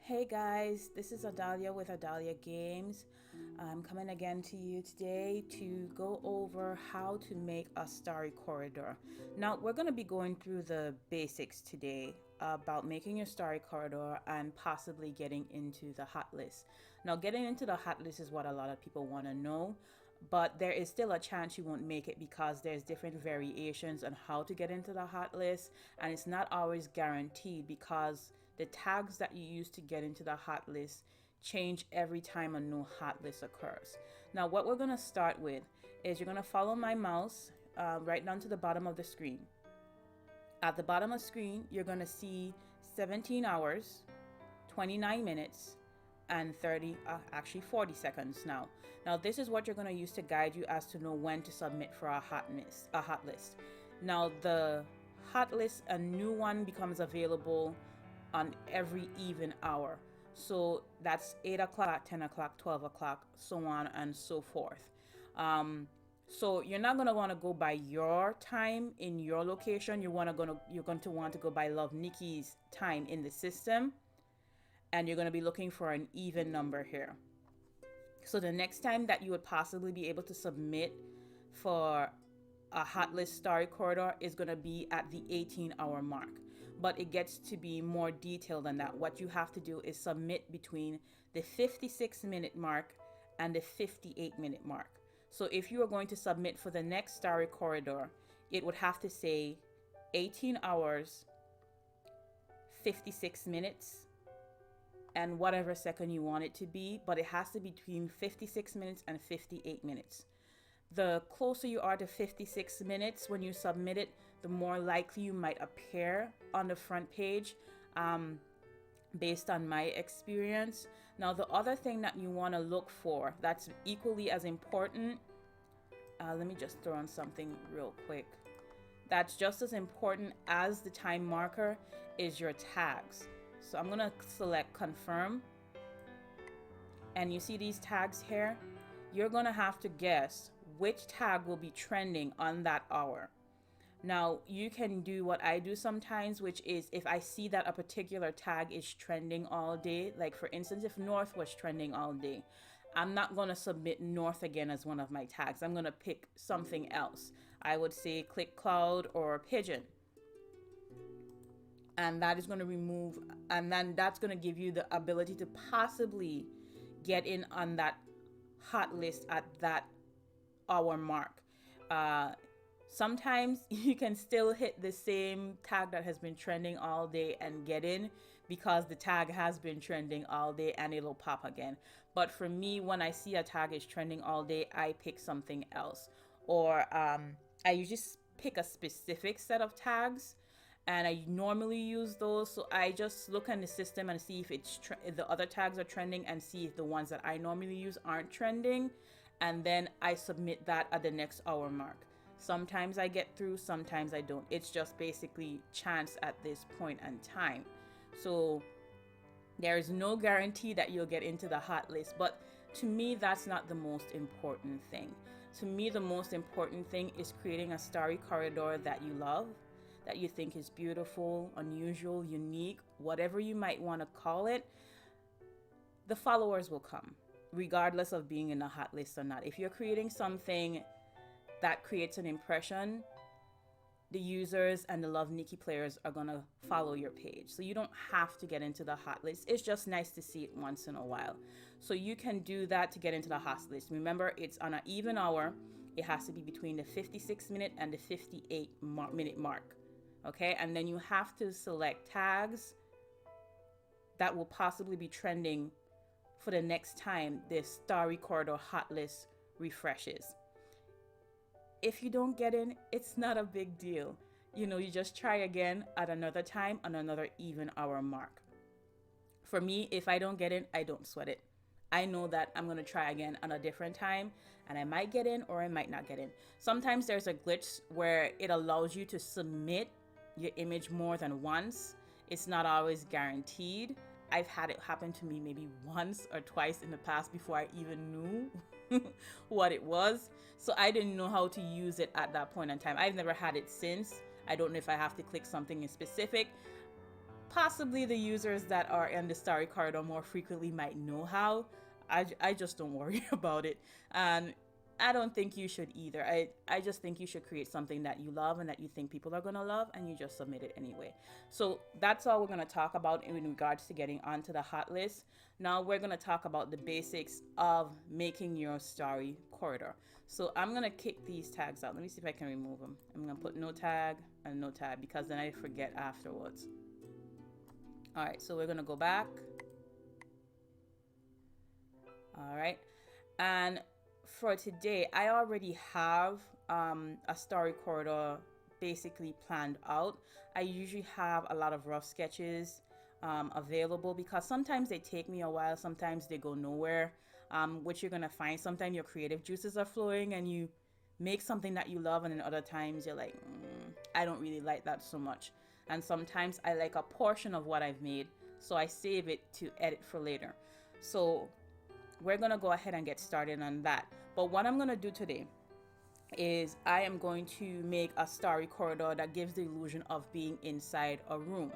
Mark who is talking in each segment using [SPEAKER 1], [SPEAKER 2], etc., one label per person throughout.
[SPEAKER 1] Hey guys, this is Adalia with AdaliaGames. I'm coming again to you today to go over how to make a Starry corridor. Now, we're going to be going through the basics today about making your Starry corridor and possibly getting into the hot list. Now, getting into the hot list is what a lot of people want to know, but there is still a chance you won't make it because there's different variations on how to get into the hot list, and it's not always guaranteed because the tags that you use to get into the hot list change every time a new hot list occurs. Now, what we're going to start with is you're going to follow my mouse right down to the bottom of the screen. At the bottom of the screen, you're going to see 17 hours, 29 minutes, and 40 seconds now. Now, this is what you're going to use to guide you as to know when to submit for a hot list. Now, the hot list, a new one becomes available on every even hour. So that's 8 o'clock, 10 o'clock, 12 o'clock, so on and so forth. So you're not gonna want to go by your time in your location. You're going to want to go by Love Nikki's time in the system, and you're going to be looking for an even number here. So the next time that you would possibly be able to submit for a hot list Starry corridor is going to be at the 18-hour mark, but it gets to be more detailed than that. What you have to do is submit between the 56-minute mark and the 58-minute mark. So if you are going to submit for the next Starry corridor, it would have to say 18 hours, 56 minutes, and whatever second you want it to be, but it has to be between 56 minutes and 58 minutes. The closer you are to 56 minutes when you submit it, the more likely you might appear on the front page, based on my experience. Now, the other thing that you want to look for that's equally as important, let me just throw on something real quick. That's just as important as the time marker is your tags. So I'm going to select confirm, and you see these tags here. You're going to have to guess which tag will be trending on that hour. Now, you can do what I do sometimes, which is if I see that a particular tag is trending all day, like for instance, if North was trending all day, I'm not going to submit North again as one of my tags. I'm going to pick something else. I would say click cloud or pigeon. And that is going to remove, and then that's going to give you the ability to possibly get in on that hot list at that hour mark. Sometimes you can still hit the same tag that has been trending all day and get in because the tag has been trending all day and it'll pop again. But for me, when I see a tag is trending all day, I pick something else. Or I usually pick a specific set of tags, and I normally use those. So I just look in the system and see if the other tags are trending, and see if the ones that I normally use aren't trending, and then I submit that at the next hour mark. Sometimes I get through, sometimes I don't. It's just basically chance at this point in time. So there is no guarantee that you'll get into the hot list, but to me, that's not the most important thing. To me, the most important thing is creating a Starry corridor that you love, that you think is beautiful, unusual, unique, whatever you might want to call it. The followers will come, regardless of being in a hot list or not. If you're creating something that creates an impression, the users and the Love Nikki players are going to follow your page. So you don't have to get into the hot list. It's just nice to see it once in a while. So you can do that to get into the hot list. Remember, it's on an even hour. It has to be between the 56-minute and the 58-minute mark. Okay, and then you have to select tags that will possibly be trending for the next time this Starry corridor hot list refreshes. If you don't get in, it's not a big deal. You just try again at another time on another even hour mark. For me, if I don't get in, I don't sweat it. I know that I'm going to try again on a different time, and I might get in or I might not get in. Sometimes there's a glitch where it allows you to submit your image more than once. It's not always guaranteed. I've had it happen to me maybe once or twice in the past before I even knew what it was. So I didn't know how to use it at that point in time. I've never had it since. I don't know if I have to click something in specific. possibly the users that are in the Starry corridor more frequently might know how. I just don't worry about it. And I don't think you should either. I just think you should create something that you love and that you think people are going to love, and you just submit it anyway. So that's all we're going to talk about in regards to getting onto the hot list. Now we're going to talk about the basics of making your Starry corridor. So I'm going to kick these tags out. Let me see if I can remove them. I'm going to put no tag and no tag because then I forget afterwards. All right, so we're going to go back. All right. And for today, I already have a Starry corridor basically planned out. I usually have a lot of rough sketches available because sometimes they take me a while, sometimes they go nowhere. Which you're gonna find sometimes your creative juices are flowing and you make something that you love, and then other times you're like, I don't really like that so much. And sometimes I like a portion of what I've made, so I save it to edit for later. So we're gonna go ahead and get started on that. But what I'm gonna do today is I am going to make a Starry corridor that gives the illusion of being inside a room.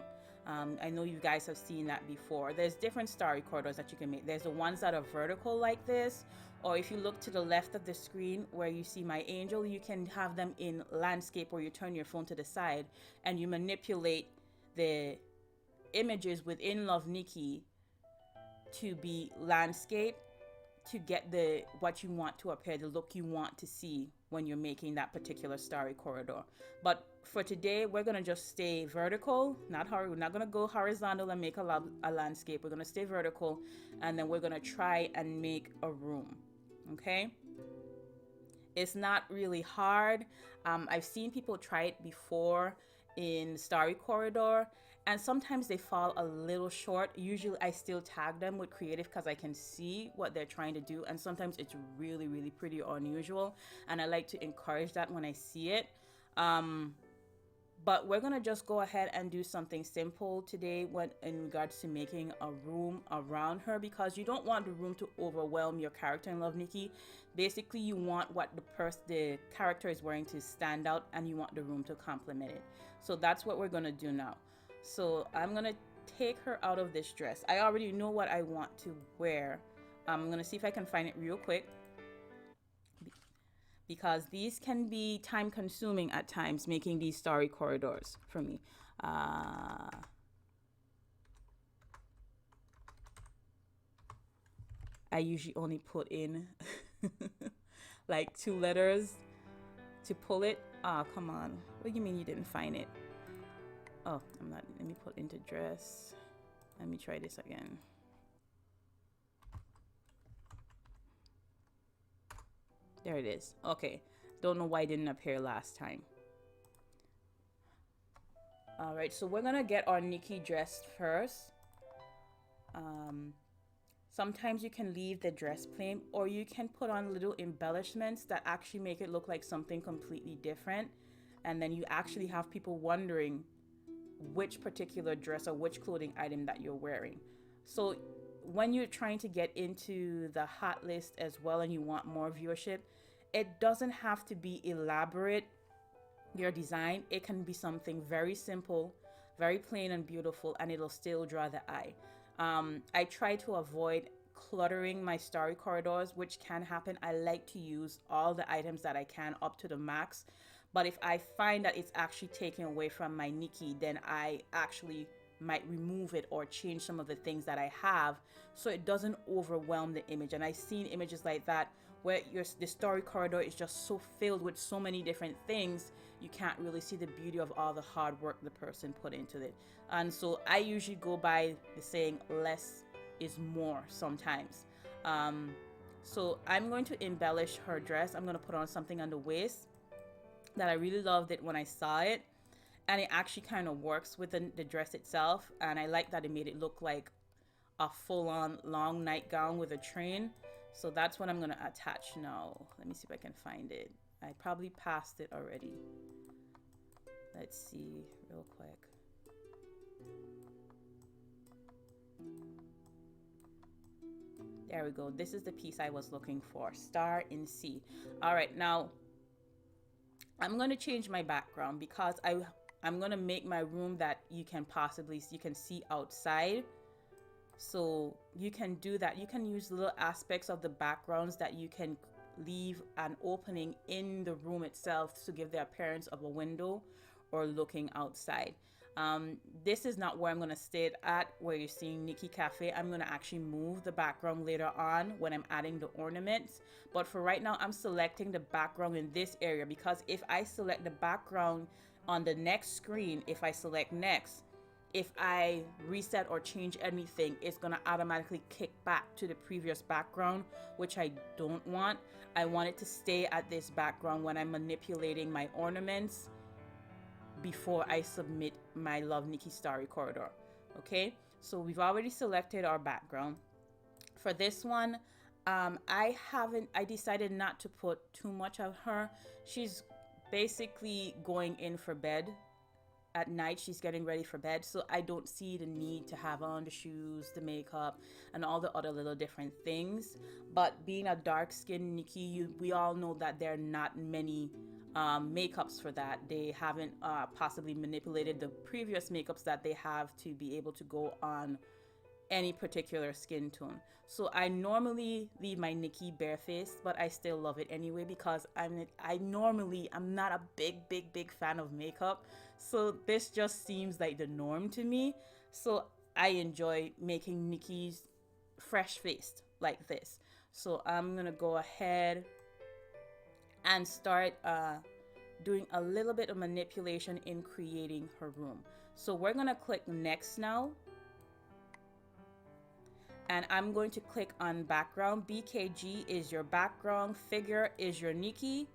[SPEAKER 1] I know you guys have seen that before. There's different Starry corridors that you can make. There's the ones that are vertical like this, or if you look to the left of the screen where you see my angel, you can have them in landscape where you turn your phone to the side and you manipulate the images within Love Nikki to be landscape to get the what you want to appear, the look you want to see when you're making that particular Starry corridor. But for today, we're gonna just stay vertical, we're not gonna go horizontal and make a landscape. We're gonna stay vertical, and then we're gonna try and make a room. Okay, it's not really hard. I've seen people try it before in Starry corridor, and sometimes they fall a little short. Usually I still tag them with creative because I can see what they're trying to do, and sometimes it's really, really pretty or unusual, and I like to encourage that when I see it. But we're gonna just go ahead and do something simple today when in regards to making a room around her, because you don't want the room to overwhelm your character in Love Nikki. Basically, you want what the character is wearing to stand out, and you want the room to complement it. So that's what we're gonna do now. So I'm gonna take her out of this dress. I already know what I want to wear. I'm gonna see if I can find it real quick, because these can be time consuming at times, making these Starry corridors for me. I usually only put in like 2 letters to pull it. Come on. What do you mean you didn't find it? Oh, I'm not. Let me put into dress. Let me try this again. There it is. Okay. Don't know why it didn't appear last time. All right, so we're gonna get our Nikki dressed first. Sometimes you can leave the dress plain, or you can put on little embellishments that actually make it look like something completely different. And then you actually have people wondering which particular dress or which clothing item that you're wearing. So when you're trying to get into the hot list as well and you want more viewership, it doesn't have to be elaborate, your design. It can be something very simple, very plain and beautiful, and it'll still draw the eye. I try to avoid cluttering my Starry corridors, which can happen. I like to use all the items that I can up to the max. But if I find that it's actually taking away from my Nikki, then I actually might remove it or change some of the things that I have so it doesn't overwhelm the image. And I've seen images like that where the Starry corridor is just so filled with so many different things, you can't really see the beauty of all the hard work the person put into it. And so I usually go by the saying less is more sometimes. So I'm going to embellish her dress. I'm going to put on something on the waist that I really loved it when I saw it, and it actually kind of works with the dress itself, and I like that it made it look like a full-on long nightgown with a train. So that's what I'm going to attach now. Let me see if I can find it. I probably passed it already. Let's see real quick. There we go. This is the piece I was looking for. Star in C. All right, now I'm going to change my background because I'm gonna make my room that you can see outside. So you can do that. You can use little aspects of the backgrounds that you can leave an opening in the room itself to give the appearance of a window or looking outside. This is not where I'm going to stay at, where you're seeing Nikki Cafe. I'm going to actually move the background later on when I'm adding the ornaments. But for right now, I'm selecting the background in this area, because if I select the background on the next screen, if I select next, if I reset or change anything, it's gonna automatically kick back to the previous background, which I don't want. I want it to stay at this background when I'm manipulating my ornaments before I submit my Love Nikki Starry corridor. Okay, so we've already selected our background. For this one, I decided not to put too much of her. She's basically going in for bed at night. She's getting ready for bed, so I don't see the need to have on the shoes, the makeup, and all the other little different things. But being a dark skinned Nikki, we all know that there are not many makeups for that. They haven't possibly manipulated the previous makeups that they have to be able to go on any particular skin tone. So I normally leave my Nikki barefaced, but I still love it anyway, because I'm not a big fan of makeup. So this just seems like the norm to me. So I enjoy making Nikki's fresh faced like this. So I'm gonna go ahead and start doing a little bit of manipulation in creating her room. So we're gonna click next now, and I'm going to click on background. BKG is your background, figure is your Nikki,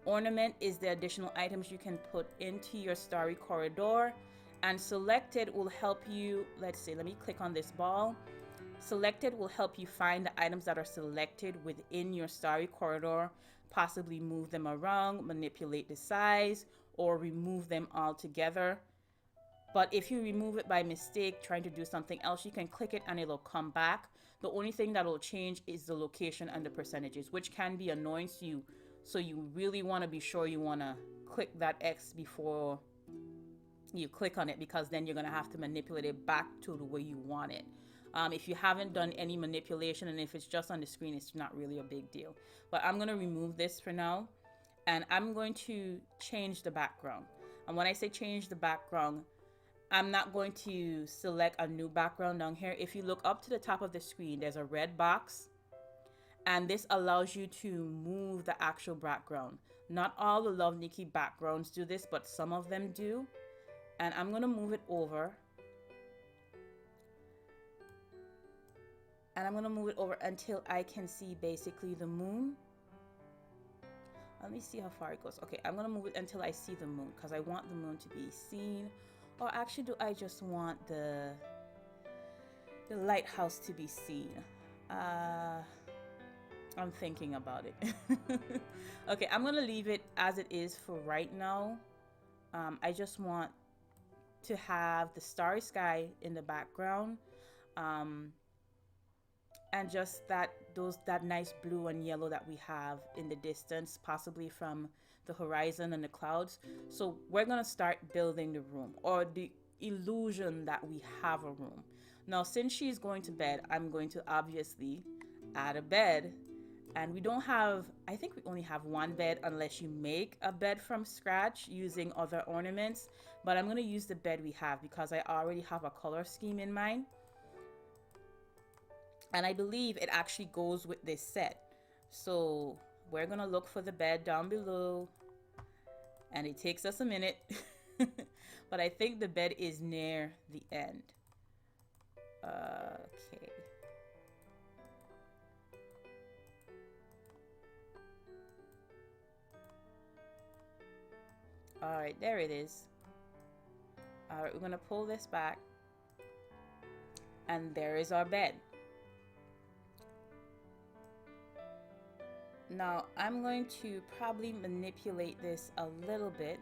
[SPEAKER 1] ornament is the additional items you can put into your Starry corridor, and selected will help you. Let me click on this ball. Selected will help you find the items that are selected within your Starry corridor, possibly move them around, manipulate the size, or remove them altogether. But if you remove it by mistake trying to do something else, you can click it and it'll come back. The only thing that will change is the location and the percentages, which can be annoying to you. So you really want to be sure you want to click that X before you click on it, because then you're going to have to manipulate it back to the way you want it. If you haven't done any manipulation, and if it's just on the screen, it's not really a big deal. But I'm going to remove this for now, and I'm going to change the background. And when I say change the background, I'm not going to select a new background down here. If you look up to the top of the screen, there's a red box, and this allows you to move the actual background. Not all the Love Nikki backgrounds do this, but some of them do. And I'm going to move it over. And I'm going to move it over until I can see basically the moon. Let me see how far it goes. Okay, I'm going to move it until I see the moon, because I want the moon to be seen. Or actually, do I just want the lighthouse to be seen? I'm thinking about it. Okay, I'm going to leave it as it is for right now. I just want to have the starry sky in the background. And just that nice blue and yellow that we have in the distance, possibly from the horizon and the clouds. So we're gonna start building the room, or the illusion that we have a room. Now, since she's going to bed, I'm going to obviously add a bed. And we don't have, I think we only have one bed unless you make a bed from scratch using other ornaments. But I'm gonna use the bed we have because I already have a color scheme in mind. And I believe it actually goes with this set. So we're gonna look for the bed down below, and it takes us a minute. But I think the bed is near the end. Okay. All right, there it is. All right, we're gonna pull this back, and there is our bed. Now, I'm going to probably manipulate this a little bit.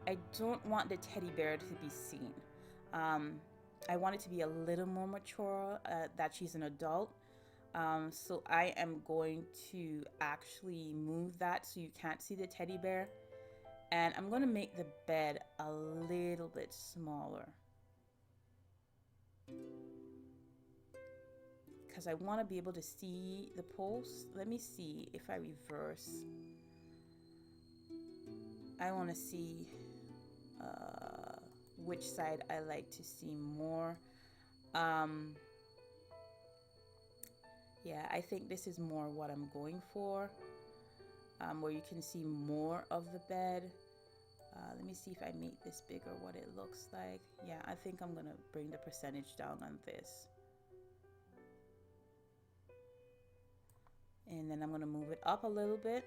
[SPEAKER 1] I don't want the teddy bear to be seen. I want it to be a little more mature, that she's an adult. So I am going to actually move that so you can't see the teddy bear. And I'm going to make the bed a little bit smaller, because I want to be able to see the post. Let me see if I reverse. I want to see which side I like to see more. Yeah, I think this is more what I'm going for, where you can see more of the bed. Let me see if I make this bigger, what it looks like. Yeah, I think I'm gonna bring the percentage down on this. And then I'm gonna move it up a little bit.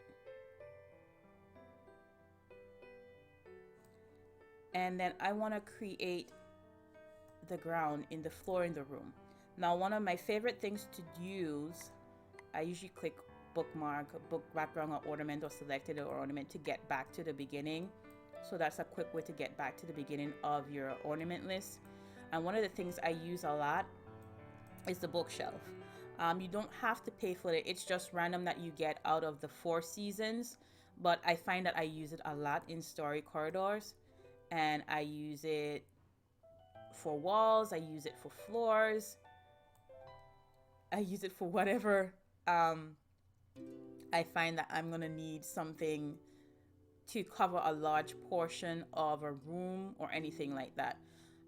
[SPEAKER 1] And then I wanna create the ground in the floor in the room. Now, one of my favorite things to use, I usually click bookmark, book background or ornament, or selected or ornament to get back to the beginning. So that's a quick way to get back to the beginning of your ornament list. And one of the things I use a lot is the bookshelf. You don't have to pay for it. It's just random that you get out of the 4 seasons. But I find that I use it a lot in Story corridors. And I use it for walls. I use it for floors. I use it for whatever I find that I'm going to need something to cover a large portion of a room or anything like that.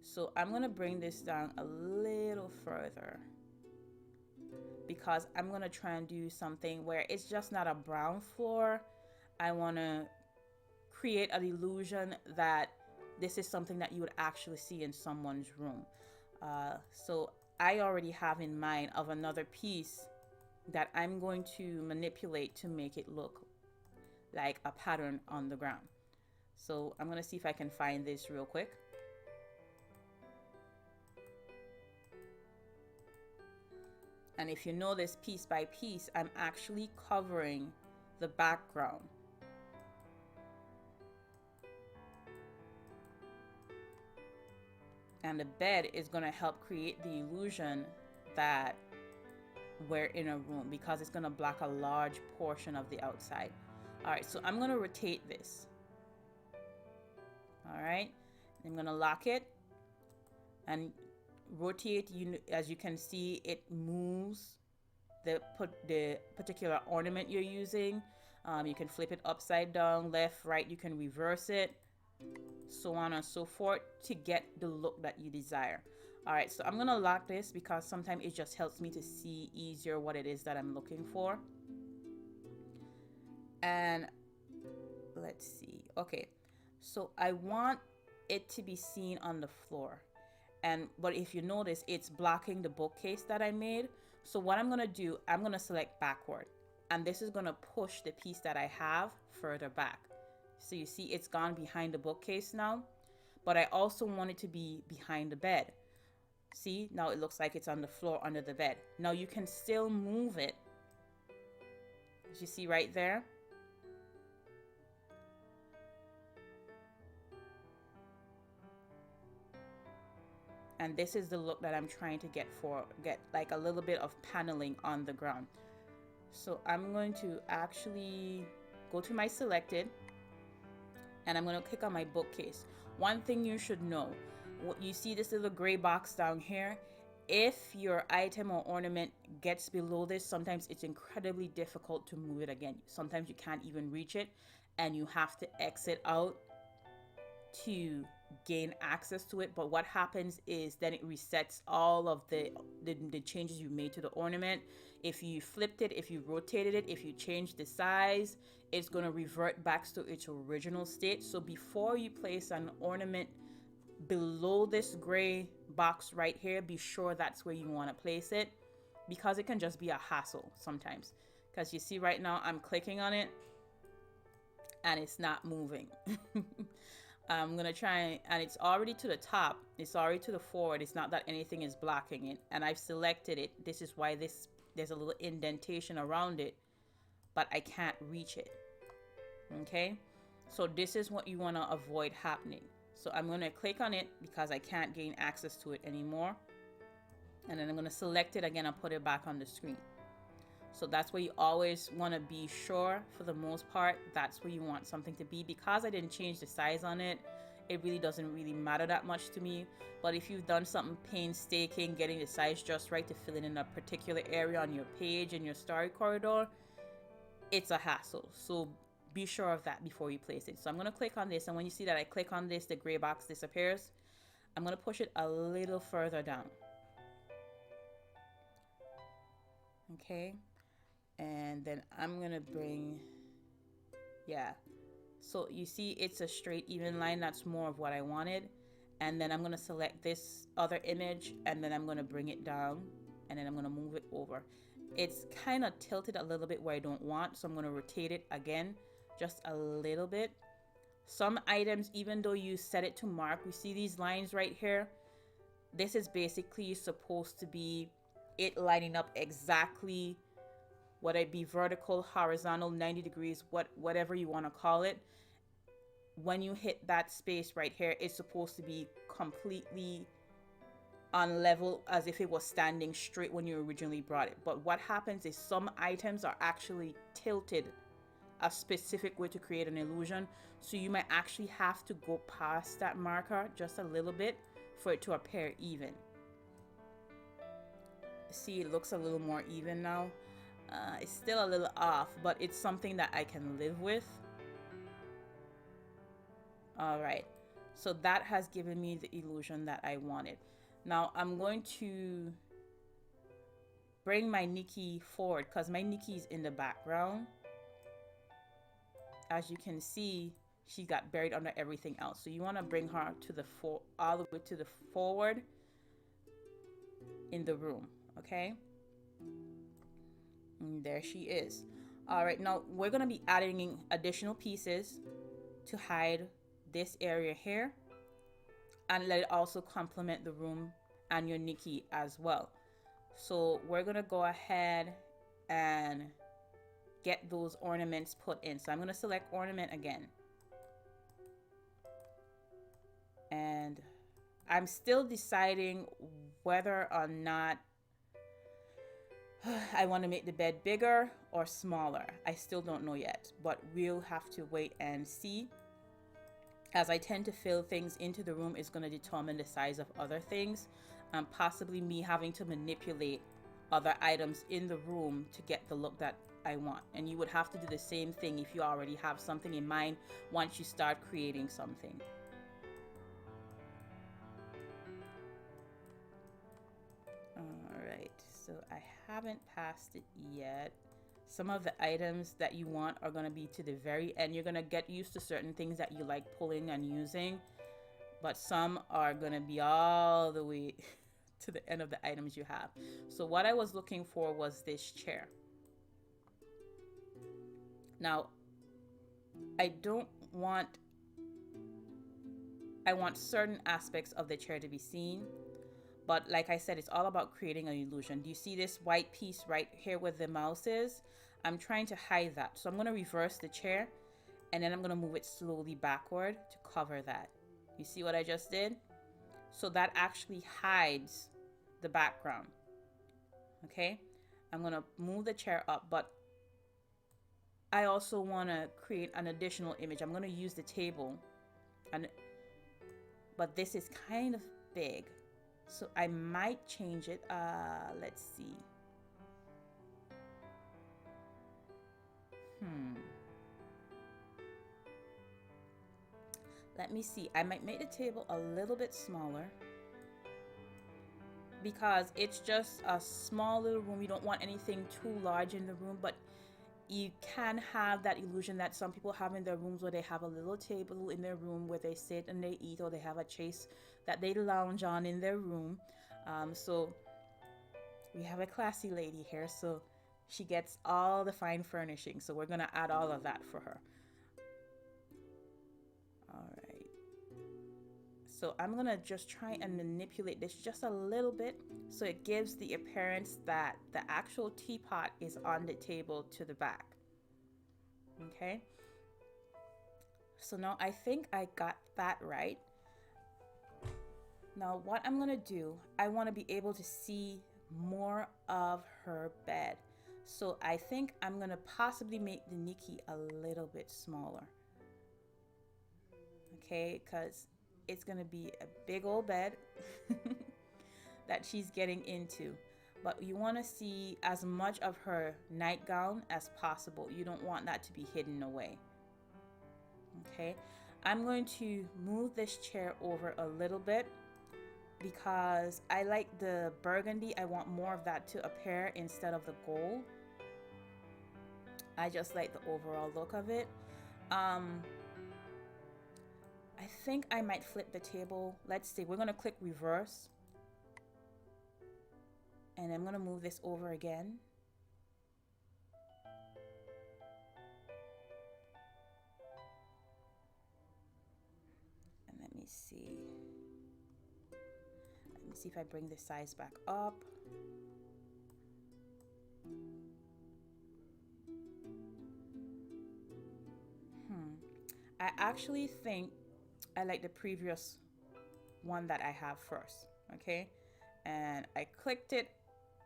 [SPEAKER 1] So I'm going to bring this down a little further, because I'm going to try and do something where it's just not a brown floor. I want to create an illusion that this is something that you would actually see in someone's room. So I already have in mind of another piece that I'm going to manipulate to make it look like a pattern on the ground. So I'm going to see if I can find this real quick. And if you notice, piece by piece, I'm actually covering the background. And the bed is going to help create the illusion that we're in a room, because it's going to block a large portion of the outside. All right, so I'm going to rotate this. All right, I'm going to lock it and rotate. As you can see, it moves the particular ornament you're using. You can flip it upside down, left, right. You can reverse it, so on and so forth, to get the look that you desire. All right, so I'm going to lock this because sometimes it just helps me to see easier what it is that I'm looking for. And let's see. Okay, so I want it to be seen on the floor. But if you notice, it's blocking the bookcase that I made. So what I'm going to do, I'm going to select backward. And this is going to push the piece that I have further back. So you see it's gone behind the bookcase now. But I also want it to be behind the bed. See, now it looks like it's on the floor under the bed. Now you can still move it. As you see right there. And this is the look that I'm trying to get like a little bit of paneling on the ground. So I'm going to actually go to my selected, and I'm going to click on my bookcase. One thing you should know, you see this little gray box down here? If your item or ornament gets below this, sometimes it's incredibly difficult to move it again. Sometimes you can't even reach it, and you have to exit out to gain access to it. But what happens is then it resets all of the changes you made to the ornament. If you flipped it, if you rotated it, if you changed the size, it's going to revert back to its original state. So before you place an ornament below this gray box right here, be sure that's where you want to place it, because it can just be a hassle sometimes. Because you see right now I'm clicking on it and it's not moving. I'm gonna try, and it's already to the top, it's already to the forward. It's not that anything is blocking it, and I've selected it. This is why there's a little indentation around it, but I can't reach it. Okay, so this is what you want to avoid happening. So I'm going to click on it because I can't gain access to it anymore, and then I'm going to select it again and put it back on the screen. So that's where you always want to be sure, for the most part, that's where you want something to be. Because I didn't change the size on it, it really doesn't really matter that much to me. But if you've done something painstaking, getting the size just right to fill in a particular area on your page in your story corridor, it's a hassle. So be sure of that before you place it. So I'm going to click on this, and when you see that I click on this, the gray box disappears. I'm going to push it a little further down. Okay, and then I'm going to bring, yeah, so you see it's a straight even line. That's more of what I wanted. And then I'm going to select this other image, and then I'm going to bring it down, and then I'm going to move it over. It's kind of tilted a little bit where I don't want, so I'm going to rotate it again just a little bit. Some items, even though you set it to mark, we see these lines right here. This is basically supposed to be it lining up exactly, whether it be vertical, horizontal, 90 degrees, whatever you want to call it. When you hit that space right here, it's supposed to be completely on level, as if it was standing straight when you originally brought it. But what happens is some items are actually tilted a specific way to create an illusion, so you might actually have to go past that marker just a little bit for it to appear even. See, it looks a little more even now. It's still a little off, but it's something that I can live with. All right, so that has given me the illusion that I wanted. Now I'm going to bring my Nikki forward, because my Nikki is in the background. As you can see, she got buried under everything else. So you want to bring her to the all the way to the forward in the room, okay? And there she is. All right, now we're going to be adding additional pieces to hide this area here, and let it also complement the room and your Nikki as well. So we're going to go ahead and get those ornaments put in. So I'm going to select ornament again. And I'm still deciding whether or not I want to make the bed bigger or smaller. I still don't know yet, but we'll have to wait and see. As I tend to fill things into the room is going to determine the size of other things, and possibly me having to manipulate other items in the room to get the look that I want. And you would have to do the same thing if you already have something in mind once you start creating something. Alright, so I haven't passed it yet. Some of the items that you want are going to be to the very end. You're going to get used to certain things that you like pulling and using, but some are going to be all the way to the end of the items you have. So what I was looking for was this chair. Now, I want certain aspects of the chair to be seen, but like I said, it's all about creating an illusion. Do you see this white piece right here where the mouse is? I'm trying to hide that. So I'm going to reverse the chair, and then I'm going to move it slowly backward to cover that. You see what I just did? So that actually hides the background. Okay? I'm going to move the chair up, but I also want to create an additional image. I'm going to use the table, but this is kind of big, so I might change it. Let's see. Let me see. I might make the table a little bit smaller because it's just a small little room. You don't want anything too large in the room, but you can have that illusion that some people have in their rooms, where they have a little table in their room where they sit and they eat, or they have a chaise that they lounge on in their room. So we have a classy lady here, so she gets all the fine furnishings. So we're going to add all of that for her. All right. So I'm going to just try and manipulate this just a little bit so it gives the appearance that the actual teapot is on the table to the back. Okay. So now I think I got that right. Now what I'm going to do, I want to be able to see more of her bed. So I think I'm gonna possibly make the Nikki a little bit smaller. Okay, because it's gonna be a big old bed that she's getting into. But you want to see as much of her nightgown as possible. You don't want that to be hidden away. Okay, I'm going to move this chair over a little bit because I like the burgundy. I want more of that to appear instead of the gold. I just like the overall look of it. I think I might flip the table. Let's see, we're gonna click reverse. And I'm gonna move this over again. And let me see. Let me see if I bring the size back up. I actually think I like the previous one that I have first, okay? And I clicked it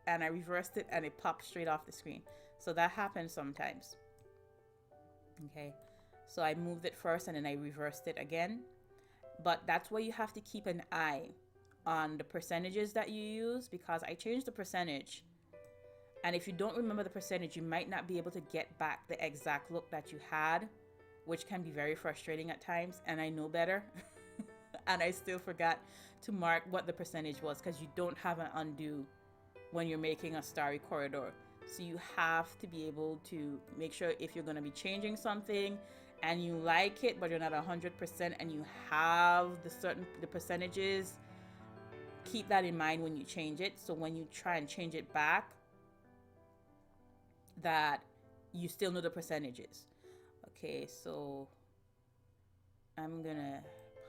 [SPEAKER 1] and I reversed it and it popped straight off the screen. So that happens sometimes, okay? So I moved it first and then I reversed it again. But that's where you have to keep an eye on the percentages that you use, because I changed the percentage. And if you don't remember the percentage, you might not be able to get back the exact look that you had, which can be very frustrating at times. And I know better. And I still forgot to mark what the percentage was, because you don't have an undo when you're making a starry corridor. So you have to be able to make sure if you're going to be changing something and you like it, but you're not 100% and you have the percentages, keep that in mind when you change it. So when you try and change it back, that you still know the percentages. Okay, so I'm gonna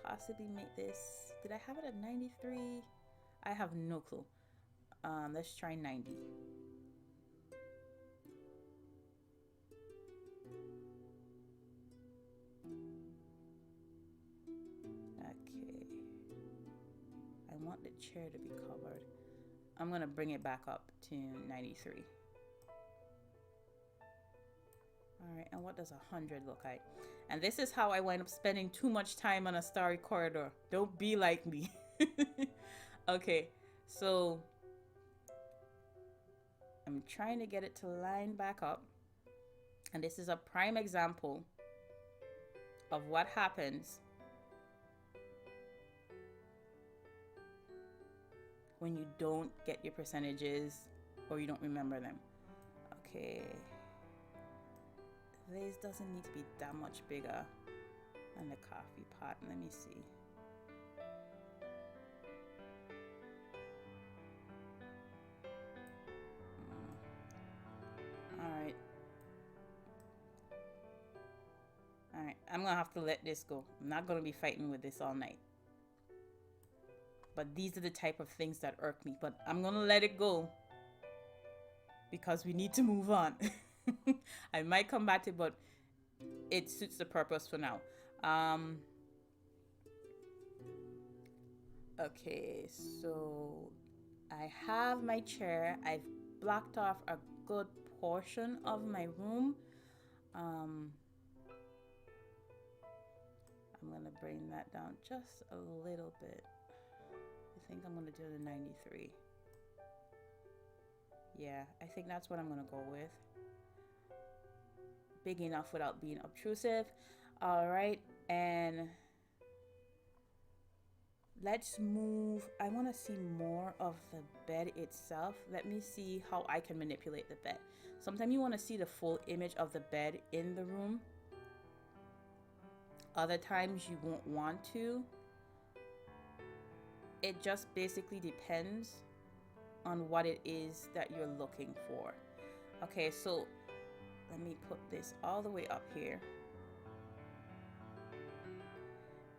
[SPEAKER 1] possibly make this. Did I have it at 93? I have no clue. Let's try 90. Okay. I want the chair to be covered. I'm gonna bring it back up to 93. All right, and what does 100 look like? And this is how I wind up spending too much time on a starry corridor. Don't be like me. Okay, so I'm trying to get it to line back up. And this is a prime example of what happens when you don't get your percentages or you don't remember them. Okay. This doesn't need to be that much bigger than the coffee pot. Let me see. Alright. Alright, I'm gonna have to let this go. I'm not gonna be fighting with this all night. But these are the type of things that irk me. But I'm gonna let it go because we need to move on. I might come back to it, but it suits the purpose for now. Okay, so I have my chair. I've blocked off a good portion of my room. I'm gonna bring that down just a little bit. I think I'm gonna do the 93. Yeah, I think that's what I'm gonna go with. Big enough without being obtrusive. All right, and let's move. I want to see more of the bed itself. Let me see how I can manipulate the bed. Sometimes you want to see the full image of the bed in the room. Other times you won't want to. It just basically depends on what it is that you're looking for. Okay, so let me put this all the way up here.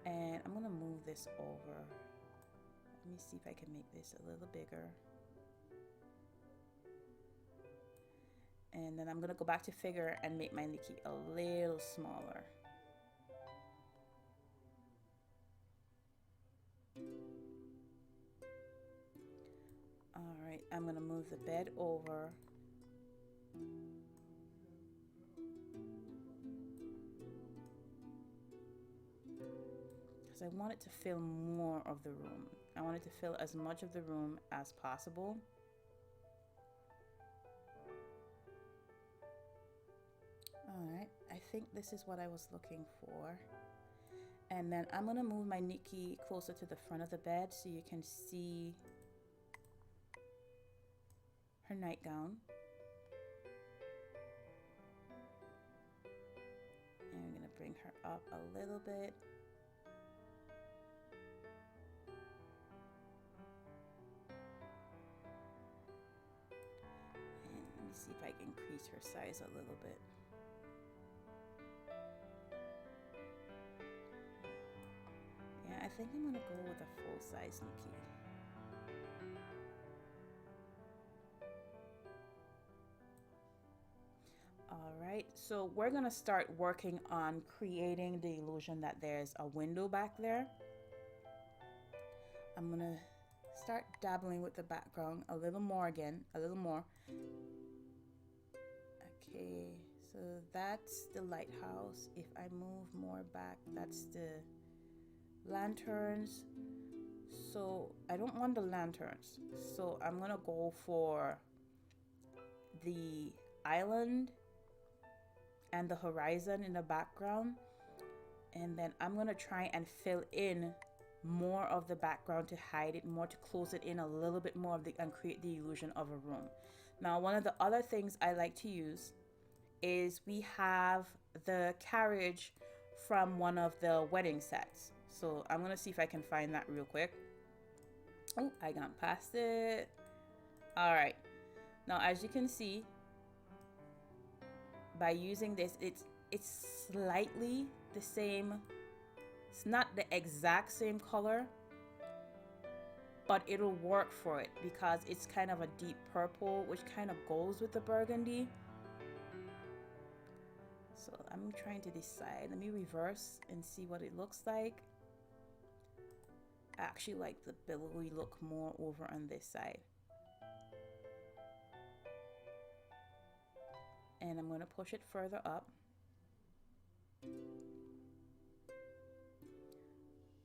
[SPEAKER 1] And I'm gonna move this over. Let me see if I can make this a little bigger. And then I'm gonna go back to figure and make my Nikki a little smaller. All right, I'm gonna move the bed over. I want it to fill more of the room. I want it to fill as much of the room as possible. All right, I think this is what I was looking for. And then I'm gonna move my Nikki closer to the front of the bed so you can see her nightgown. And we're gonna bring her up a little bit. And let me see if I can increase her size a little bit. Yeah, I think I'm gonna go with a full-size Nikki. All right, so we're gonna start working on creating the illusion that there's a window back there. I'm gonna start dabbling with the background a little more again, a little more. Okay, so that's the lighthouse. If I move more back, that's the lanterns. So I don't want the lanterns, so I'm gonna go for the island and the horizon in the background, and then I'm gonna try and fill in more of the background to hide it more, to close it in a little bit more of the, and create the illusion of a room. Now, one of the other things I like to use is we have the carriage from one of the wedding sets. So I'm gonna see if I can find that real quick. Oh, I got past it. All right, now as you can see, by using this, it's slightly the same. It's not the exact same color, but it'll work for it because it's kind of a deep purple, which kind of goes with the burgundy. So I'm trying to decide. Let me reverse and see what it looks like. I actually like the billowy look more over on this side. And I'm going to push it further up.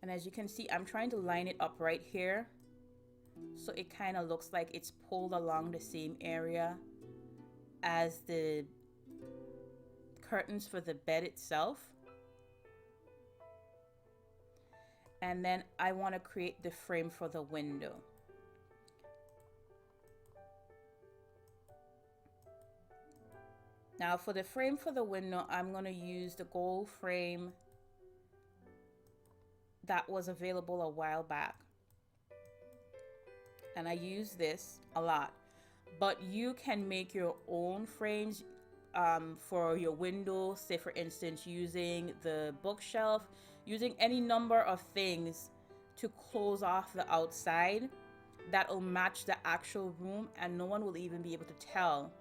[SPEAKER 1] And as you can see, I'm trying to line it up right here, so it kind of looks like it's pulled along the same area as the curtains for the bed itself. And then I want to create the frame for the window. Now for the frame for the window, I'm going to use the gold frame that was available a while back. And I use this a lot. But you can make your own frames for your window, say for instance, using the bookshelf, using any number of things to close off the outside that will match the actual room, and no one will even be able to tell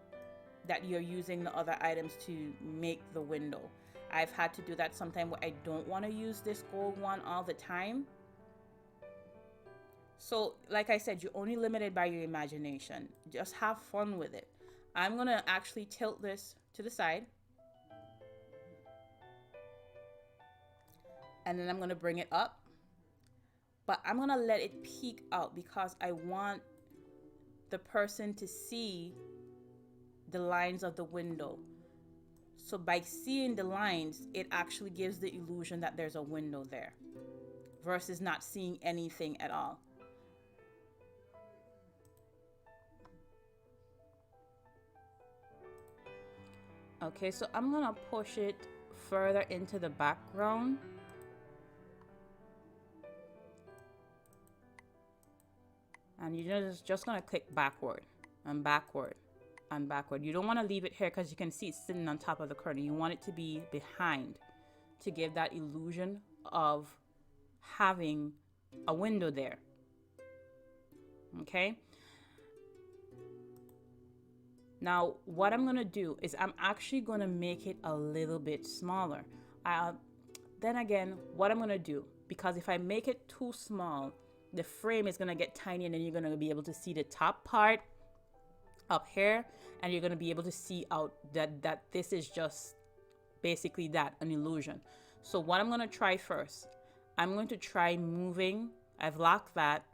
[SPEAKER 1] that you're using the other items to make the window. I've had to do that sometime where I don't want to use this gold one all the time. So like I said, you're only limited by your imagination. Just have fun with it. I'm gonna actually tilt this to the side, and then I'm gonna bring it up, but I'm gonna let it peek out because I want the person to see the lines of the window. So by seeing the lines, it actually gives the illusion that there's a window there versus not seeing anything at all. Okay, so I'm gonna push it further into the background. And you're just gonna click backward and backward and backward. You don't want to leave it here because you can see it's sitting on top of the curtain. You want it to be behind to give that illusion of having a window there. Okay. Now, what I'm gonna do is I'm actually gonna make it a little bit smaller. Then again, what I'm gonna do, because if I make it too small, the frame is gonna get tiny, and then you're gonna be able to see the top part up here, and you're gonna be able to see out that this is just basically that, an illusion. So what I'm gonna try first, I'm going to try moving. I've locked that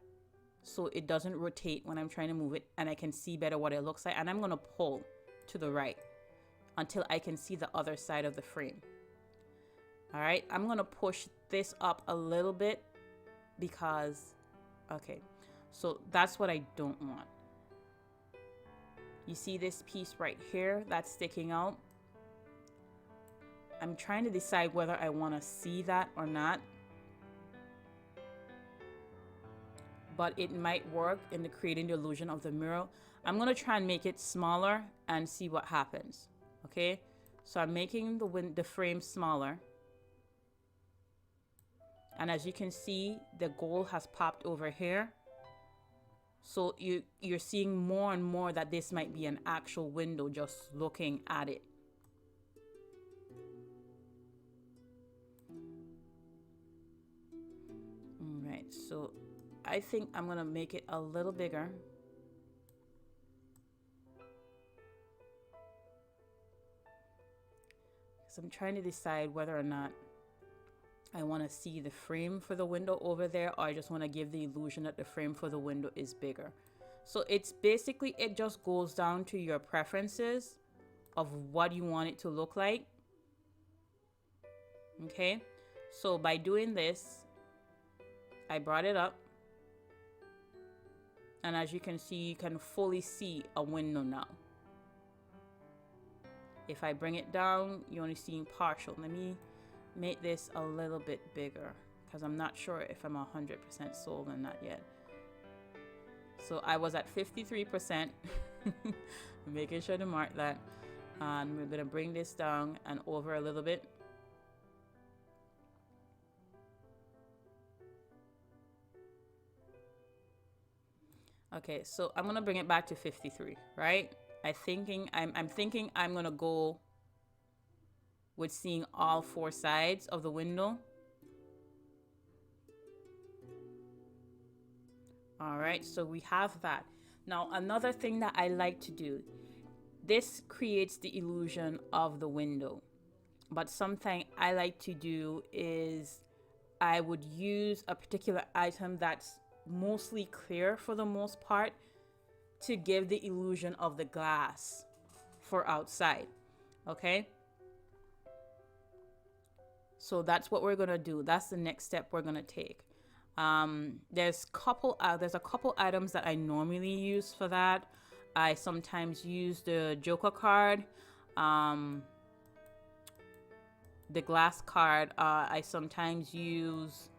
[SPEAKER 1] so it doesn't rotate when I'm trying to move it, and I can see better what it looks like. And I'm going to pull to the right until I can see the other side of the frame. All right, I'm going to push this up a little bit because, okay, so that's what I don't want. You see this piece right here that's sticking out? I'm trying to decide whether I want to see that or not. But it might work in the creating the illusion of the mirror. I'm going to try and make it smaller and see what happens. Okay, so I'm making the frame smaller. And as you can see, the gold has popped over here. So you're seeing more and more that this might be an actual window just looking at it. All right, so I think I'm gonna make it a little bigger. So I'm trying to decide whether or not I want to see the frame for the window over there, or I just want to give the illusion that the frame for the window is bigger. So it's basically, it just goes down to your preferences of what you want it to look like. Okay, so by doing this, I brought it up, and as you can see, you can fully see a window now. If I bring it down, you're only seeing partial. Let me make this a little bit bigger because I'm not sure if I'm 100% sold on that yet. So I was at 53%. Making sure to mark that. And we're gonna bring this down and over a little bit. Okay, so I'm gonna bring it back to 53, right? I'm thinking I'm gonna go with seeing all four sides of the window. All right, so we have that. Now, another thing that I like to do, this creates the illusion of the window. But something I like to do is I would use a particular item that's mostly clear for the most part to give the illusion of the glass for outside. Okay? So that's what we're gonna do. That's the next step we're gonna take. There's a couple items that I normally use for that. I sometimes use the Joker card, the glass card. I sometimes use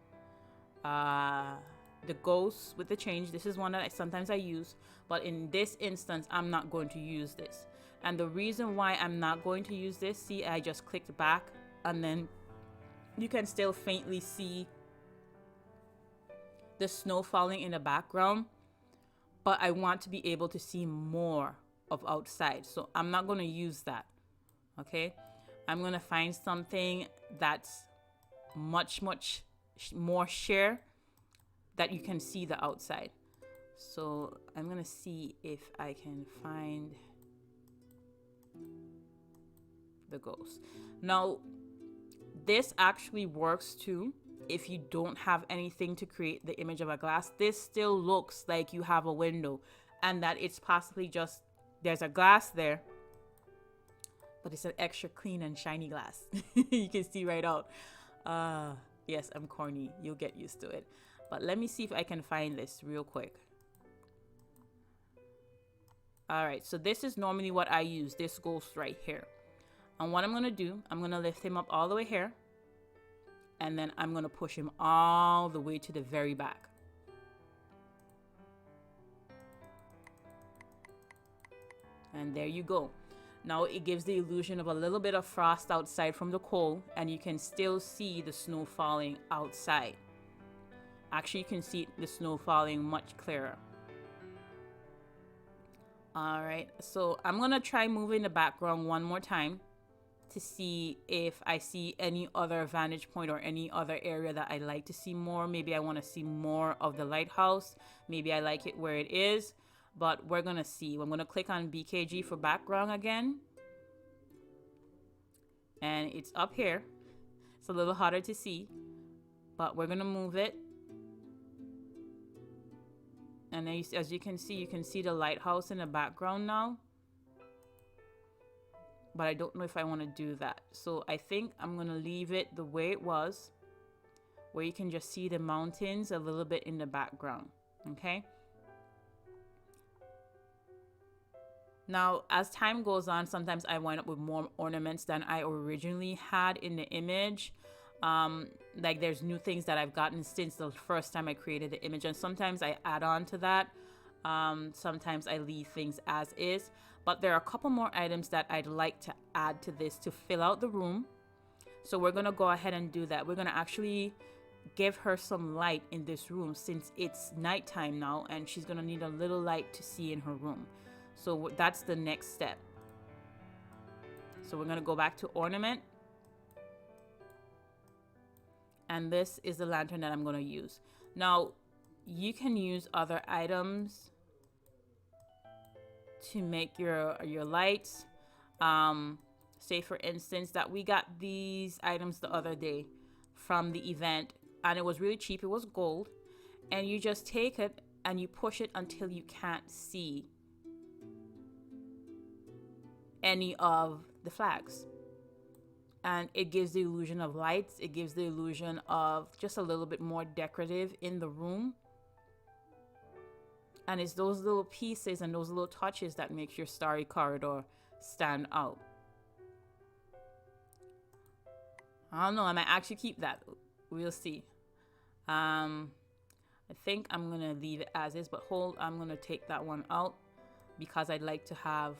[SPEAKER 1] the ghost with the change. This is one that sometimes I use, but in this instance, I'm not going to use this. And the reason why I'm not going to use this, see, I just clicked back, and then you can still faintly see the snow falling in the background, but I want to be able to see more of outside. So I'm not going to use that. Okay. I'm going to find something that's much more sheer that you can see the outside. So I'm going to see if I can find the ghost. Now, this actually works too. If you don't have anything to create the image of a glass, this still looks like you have a window, and that it's possibly just there's a glass there, but it's an extra clean and shiny glass. You can see right out. Yes, I'm corny. You'll get used to it. But let me see if I can find this real quick. All right, so this is normally what I use. This ghost right here. And what I'm going to do, I'm going to lift him up all the way here. And then I'm going to push him all the way to the very back. And there you go. Now it gives the illusion of a little bit of frost outside from the cold, and you can still see the snow falling outside. Actually, you can see the snow falling much clearer. All right, so I'm going to try moving the background one more time to see if I see any other vantage point or any other area that I like to see more. Maybe I want to see more of the lighthouse. Maybe I like it where it is, but we're going to see. I'm going to click on BKG for background again. And it's up here. It's a little harder to see, but we're gonna move it. And as you can see the lighthouse in the background now. But I don't know if I want to do that. So I think I'm gonna leave it the way it was, where you can just see the mountains a little bit in the background. Okay. Now, as time goes on, sometimes I wind up with more ornaments than I originally had in the image. Like there's new things that I've gotten since the first time I created the image, and sometimes I add on to that. Sometimes I leave things as is, but there are a couple more items that I'd like to add to this to fill out the room. So we're gonna go ahead and do that. We're gonna actually give her some light in this room since it's nighttime now, and she's gonna need a little light to see in her room. So that's the next step. So we're gonna go back to ornament. And this is the lantern that I'm gonna use. Now, you can use other items to make your lights. Say for instance that we got these items the other day from the event, and it was really cheap. It was gold, and you just take it and you push it until you can't see any of the flags, and it gives the illusion of lights. It gives the illusion of just a little bit more decorative in the room. And it's those little pieces and those little touches that makes your starry corridor stand out. I don't know, I might actually keep that. We'll see. I think I'm gonna leave it as is, but I'm gonna take that one out because I'd like to have,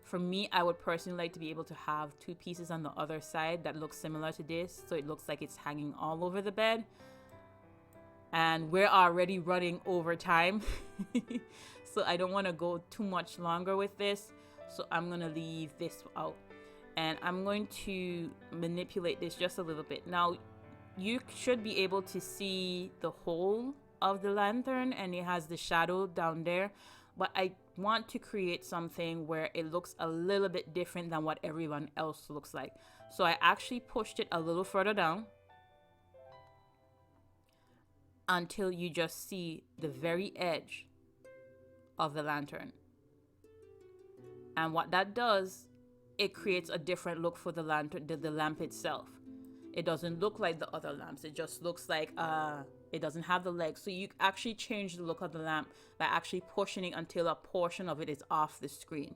[SPEAKER 1] for me, I would personally like to be able to have two pieces on the other side that look similar to this, so it looks like it's hanging all over the bed. And we're already running over time. So I don't want to go too much longer with this. So I'm going to leave this out. And I'm going to manipulate this just a little bit. Now, you should be able to see the whole of the lantern, and it has the shadow down there. But I want to create something where it looks a little bit different than what everyone else looks like. So I actually pushed it a little further down until you just see the very edge of the lantern. And what that does, it creates a different look for the lantern, the lamp itself. It doesn't look like the other lamps. It just looks like it doesn't have the legs. So you actually change the look of the lamp by actually pushing it until a portion of it is off the screen.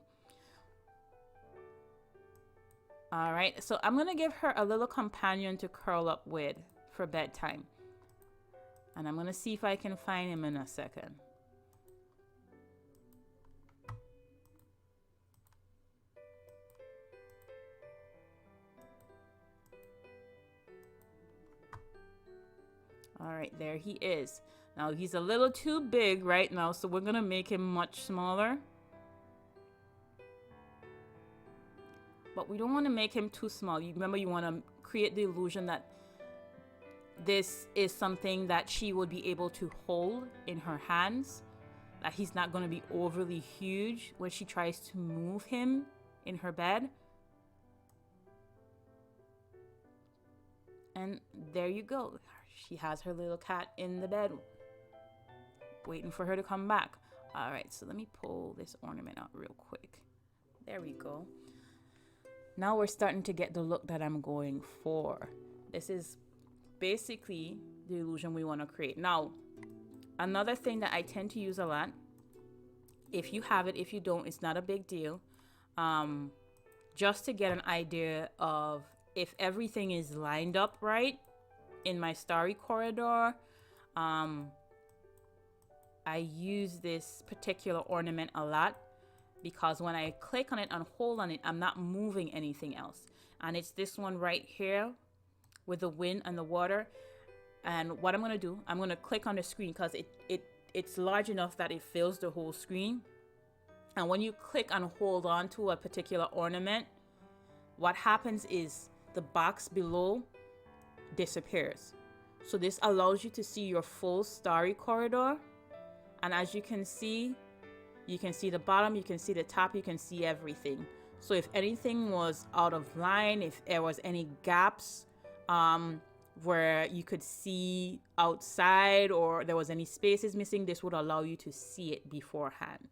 [SPEAKER 1] All right, so I'm gonna give her a little companion to curl up with for bedtime. And I'm gonna see if I can find him in a second. All right, there he is. Now he's a little too big right now, so we're gonna make him much smaller. But we don't want to make him too small. You remember, you want to create the illusion that this is something that she would be able to hold in her hands, that he's not going to be overly huge when she tries to move him in her bed. And there you go. She has her little cat in the bed waiting for her to come back. All right, so let me pull this ornament out real quick. There we go. Now we're starting to get the look that I'm going for. This is basically the illusion we want to create. Now, another thing that I tend to use a lot, if you have it, if you don't, it's not a big deal. Just to get an idea of if everything is lined up right in my starry corridor, I use this particular ornament a lot, because when I click on it and hold on it, I'm not moving anything else. And it's this one right here with the wind and the water. And what I'm gonna do, I'm gonna click on the screen because it's large enough that it fills the whole screen. And when you click and hold on to a particular ornament, what happens is the box below disappears. So this allows you to see your full starry corridor. And as you can see the bottom, you can see the top, you can see everything. So if anything was out of line, if there was any gaps, where you could see outside or there was any spaces missing, this would allow you to see it beforehand.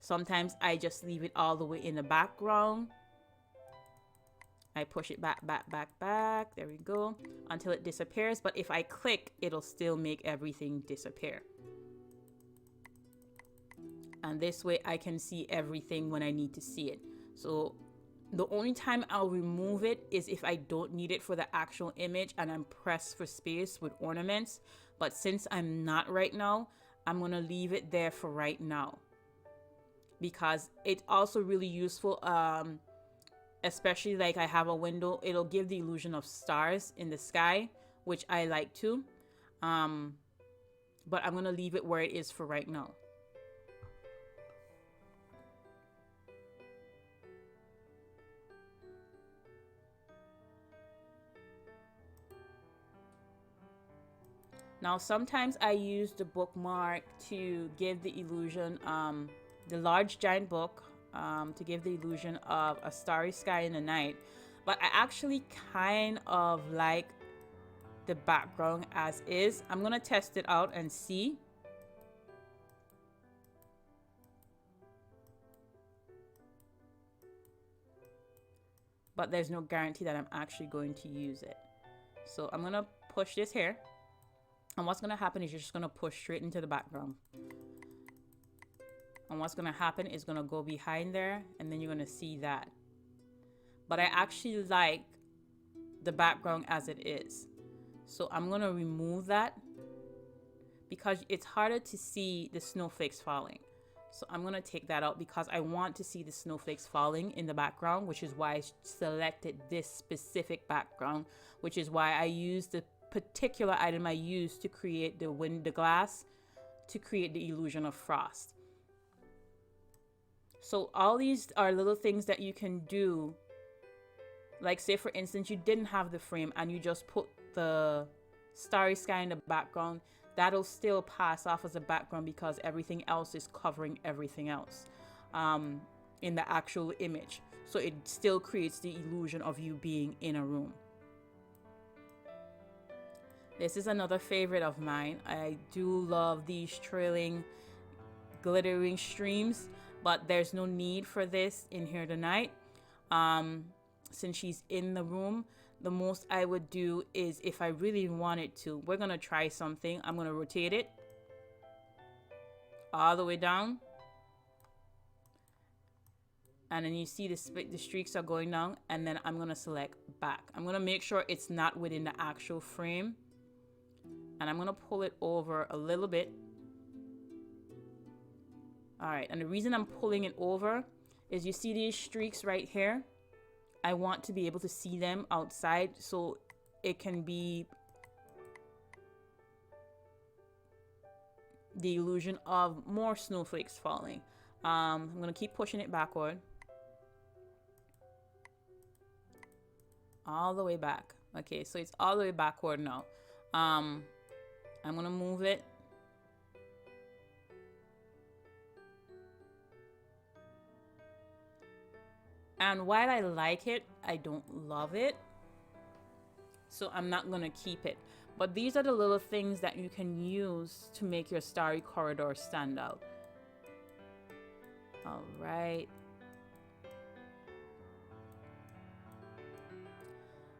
[SPEAKER 1] Sometimes I just leave it all the way in the background. I push it back, back, back, back. There we go. Until it disappears. But if I click, it'll still make everything disappear. And this way I can see everything when I need to see it. So the only time I'll remove it is if I don't need it for the actual image and I'm pressed for space with ornaments. But since I'm not right now, I'm going to leave it there for right now. Because it's also really useful, especially like I have a window. It'll give the illusion of stars in the sky, which I like too. But I'm going to leave it where it is for right now. Now, sometimes I use the bookmark to give the illusion, the large giant book, to give the illusion of a starry sky in the night. But I actually kind of like the background as is. I'm going to test it out and see. But there's no guarantee that I'm actually going to use it. So I'm going to push this here. And what's going to happen is you're just going to push straight into the background. And what's going to happen is going to go behind there. And then you're going to see that. But I actually like the background as it is. So I'm going to remove that. Because it's harder to see the snowflakes falling. So I'm going to take that out because I want to see the snowflakes falling in the background. Which is why I selected this specific background. Which is why I used the particular item I used to create the glass to create the illusion of frost. So all these are little things that you can do. Like say for instance you didn't have the frame and you just put the starry sky in the background. That'll still pass off as a background because everything else is covering everything else in the actual image. So it still creates the illusion of you being in a room. This is another favorite of mine. I do love these trailing, glittering streams, but there's no need for this in here tonight. Since she's in the room, the most I would do is if I really wanted to, we're going to try something. I'm going to rotate it all the way down. And then you see the streaks are going down, and then I'm going to select back. I'm going to make sure it's not within the actual frame. And I'm going to pull it over a little bit. All right. And the reason I'm pulling it over is you see these streaks right here. I want to be able to see them outside so it can be the illusion of more snowflakes falling. I'm going to keep pushing it backward. All the way back. Okay, so it's all the way backward now. I'm going to move it. And while I like it, I don't love it. So I'm not going to keep it. But these are the little things that you can use to make your starry corridor stand out. All right.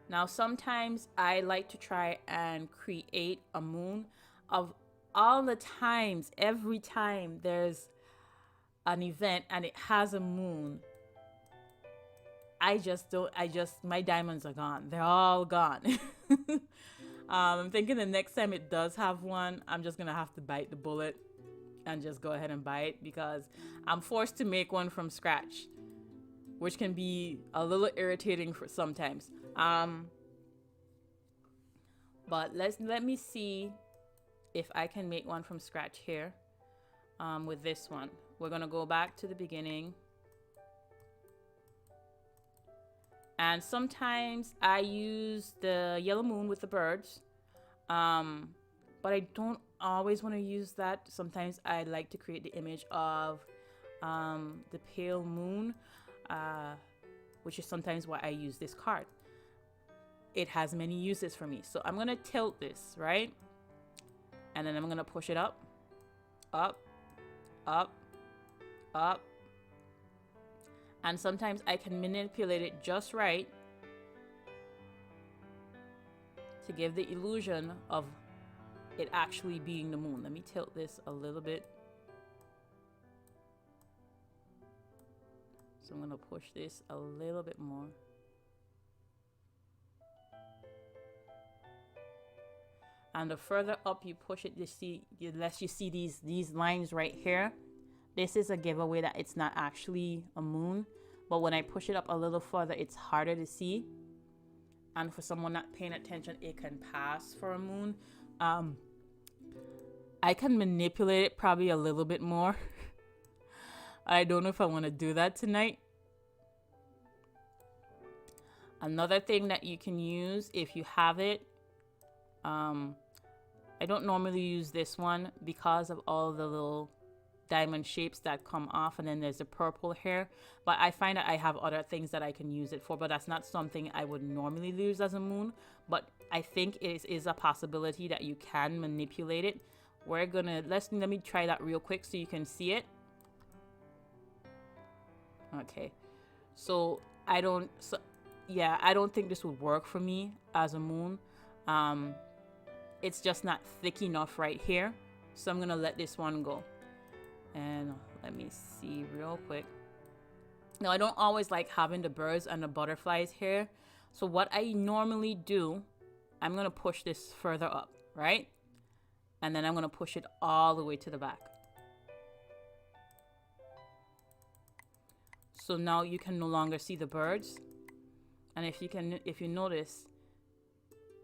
[SPEAKER 1] Now, sometimes I like to try and create a moon. Of all the times, every time there's an event and it has a moon, my diamonds are gone. They're all gone. I'm thinking the next time it does have one, I'm just going to have to bite the bullet and just go ahead and buy it because I'm forced to make one from scratch, which can be a little irritating for sometimes. But let me see if I can make one from scratch here with this one. We're going to go back to the beginning. And sometimes I use the yellow moon with the birds. But I don't always want to use that. Sometimes I like to create the image of the pale moon, which is sometimes why I use this card. it has many uses for me. So I'm gonna tilt this, right? And then I'm gonna push it up, up, up, up. And sometimes I can manipulate it just right to give the illusion of it actually being the moon. Let me tilt this a little bit. So I'm gonna push this a little bit more. And the further up you push it, the less you see these lines right here. This is a giveaway that it's not actually a moon. But when I push it up a little further, it's harder to see. And for someone not paying attention, it can pass for a moon. I can manipulate it probably a little bit more. I don't know if I want to do that tonight. Another thing that you can use if you have it, I don't normally use this one because of all the little diamond shapes that come off, and then there's the purple here. But I find that I have other things that I can use it for, but that's not something I would normally use as a moon. But I think it is a possibility that you can manipulate it. We're gonna, let me try that real quick so you can see it. Okay, so I don't think this would work for me as a moon. It's just not thick enough right here, so I'm gonna let this one go. And let me see real quick. Now, I don't always like having the birds and the butterflies here, so what I normally do, I'm gonna push this further up, right? And then I'm gonna push it all the way to the back. So now you can no longer see the birds. And if you notice,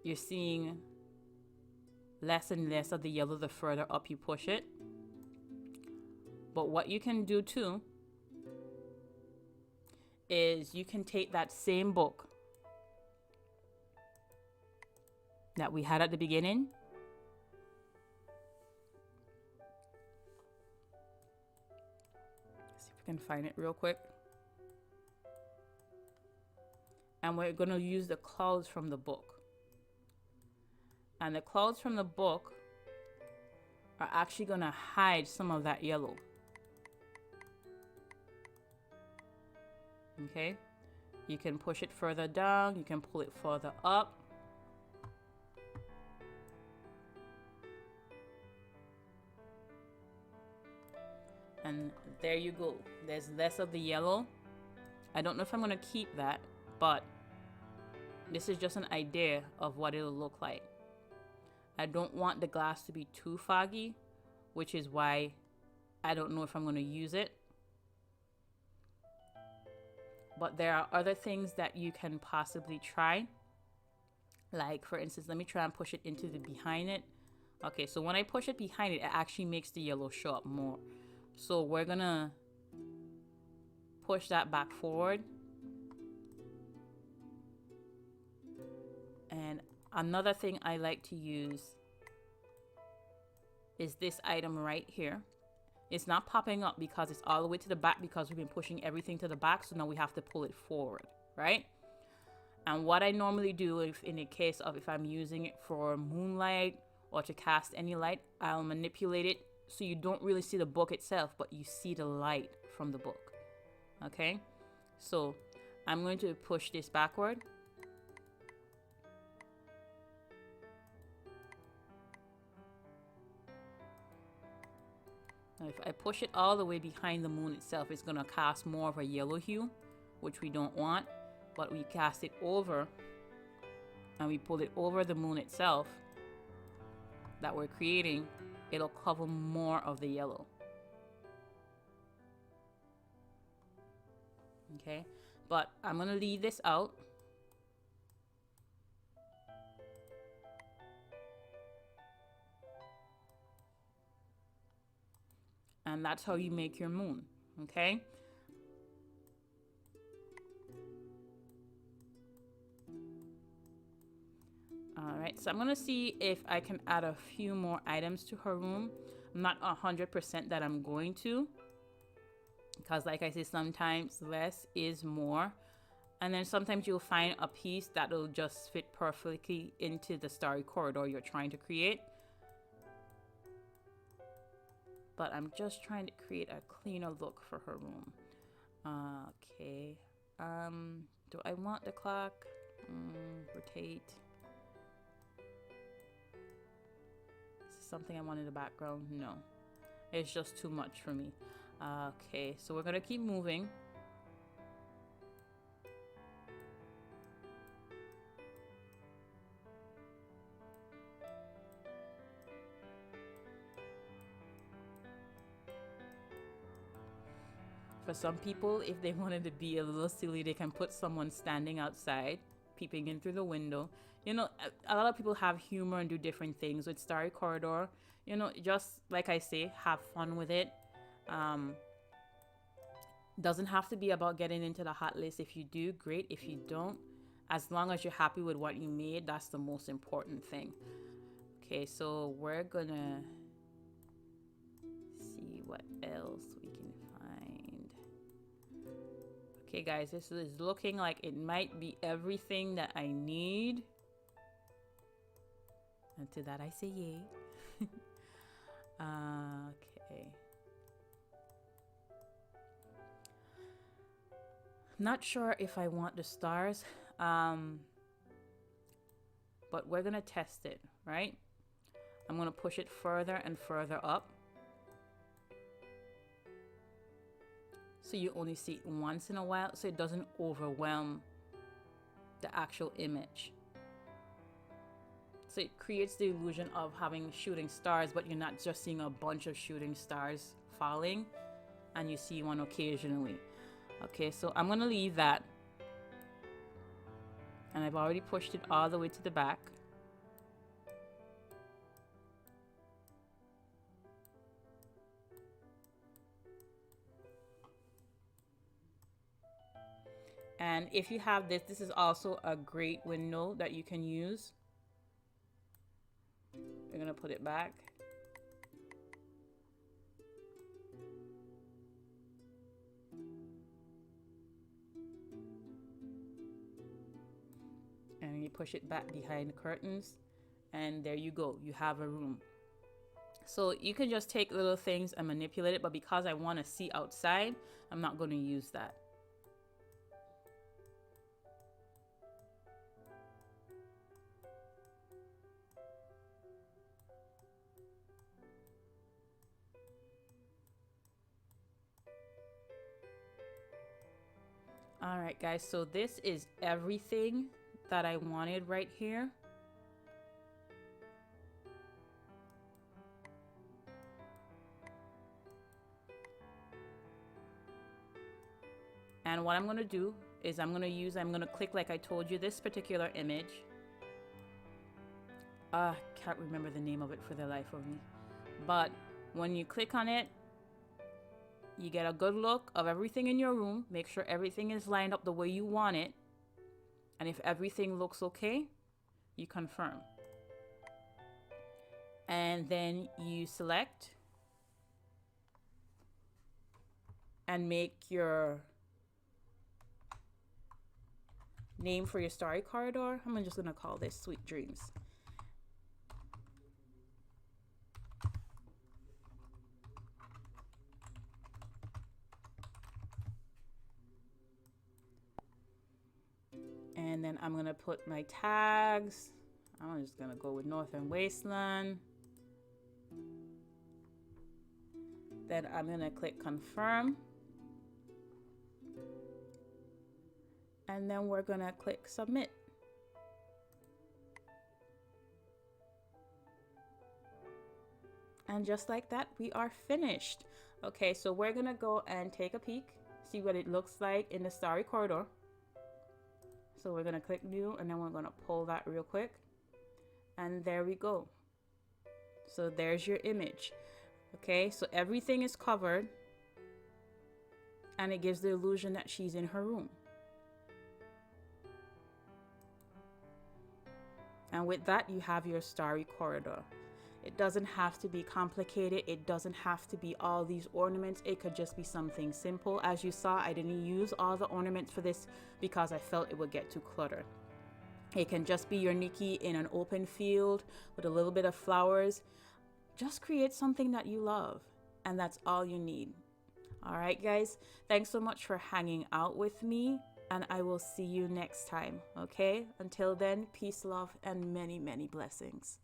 [SPEAKER 1] you're seeing less and less of the yellow the further up you push it. But what you can do too is you can take that same book that we had at the beginning, see if we can find it real quick. And we're going to use the clouds from the book. And the clouds from the book are actually going to hide some of that yellow. Okay? You can push it further down. You can pull it further up. And there you go. There's less of the yellow. I don't know if I'm going to keep that, but this is just an idea of what it'll look like. I don't want the glass to be too foggy, which is why I don't know if I'm going to use it. But there are other things that you can possibly try. Like, for instance, let me try and push it into the behind it. Okay, so when I push it behind it, it actually makes the yellow show up more. So we're going to push that back forward. And another thing I like to use is this item right here. It's not popping up because it's all the way to the back because we've been pushing everything to the back. So now we have to pull it forward, right? And what I normally do if in the case of if I'm using it for moonlight or to cast any light, I'll manipulate it so you don't really see the book itself, but you see the light from the book. Okay? So I'm going to push this backward. Now if I push it all the way behind the moon itself, it's going to cast more of a yellow hue, which we don't want. But we cast it over and we pull it over the moon itself that we're creating, it'll cover more of the yellow. Okay, but I'm going to leave this out. And that's how you make your moon, okay? Alright, so I'm going to see if I can add a few more items to her room. I'm not 100% that I'm going to. Because like I said, sometimes less is more. And then sometimes you'll find a piece that will just fit perfectly into the starry corridor you're trying to create. But I'm just trying to create a cleaner look for her room. Okay. Do I want the clock? Rotate. Is this something I want in the background? No. It's just too much for me. Okay, so we're gonna keep moving. For some people, if they wanted to be a little silly, they can put someone standing outside, peeping in through the window. You know, a lot of people have humor and do different things with Starry Corridor. You know, just like I say, have fun with it. Doesn't have to be about getting into the hot list. If you do, great. If you don't, as long as you're happy with what you made, that's the most important thing. Okay, so we're gonna see what else we can find. Okay, guys, this is looking like it might be everything that I need. And to that I say yay. Okay. Not sure if I want the stars, but we're gonna test it, right? I'm gonna push it further and further up. So you only see it once in a while, so it doesn't overwhelm the actual image. So it creates the illusion of having shooting stars, but you're not just seeing a bunch of shooting stars falling, and you see one occasionally. Okay, so I'm gonna leave that. And I've already pushed it all the way to the back. And if you have this, this is also a great window that you can use. We're gonna put it back. And you push it back behind the curtains, and there you go, you have a room. So you can just take little things and manipulate it, but because I want to see outside, I'm not going to use that. All right, guys, so this is everything that I wanted right here. And what I'm going to do is I'm going to click, like I told you, this particular image. Can't remember the name of it for the life of me. But when you click on it, you get a good look of everything in your room. Make sure everything is lined up the way you want it. And if everything looks okay, you confirm. And then you select and make your name for your Starry Corridor. I'm just gonna call this Sweet Dreams. And then I'm gonna put my tags. I'm just gonna go with Northern Wasteland. Then I'm gonna click confirm. And then we're gonna click submit. And just like that, we are finished. Okay, so we're gonna go and take a peek, see what it looks like in the Starry Corridor. So we're gonna click new, and then we're gonna pull that real quick. And there we go. So there's your image. Okay, so everything is covered, and it gives the illusion that she's in her room. And with that, you have your Starry Corridor. It doesn't have to be complicated. It doesn't have to be all these ornaments. It could just be something simple. As you saw, I didn't use all the ornaments for this because I felt it would get too cluttered. It can just be your Nikki in an open field with a little bit of flowers. Just create something that you love, and that's all you need. All right, guys, thanks so much for hanging out with me, and I will see you next time, okay? Until then, peace, love, and many, many blessings.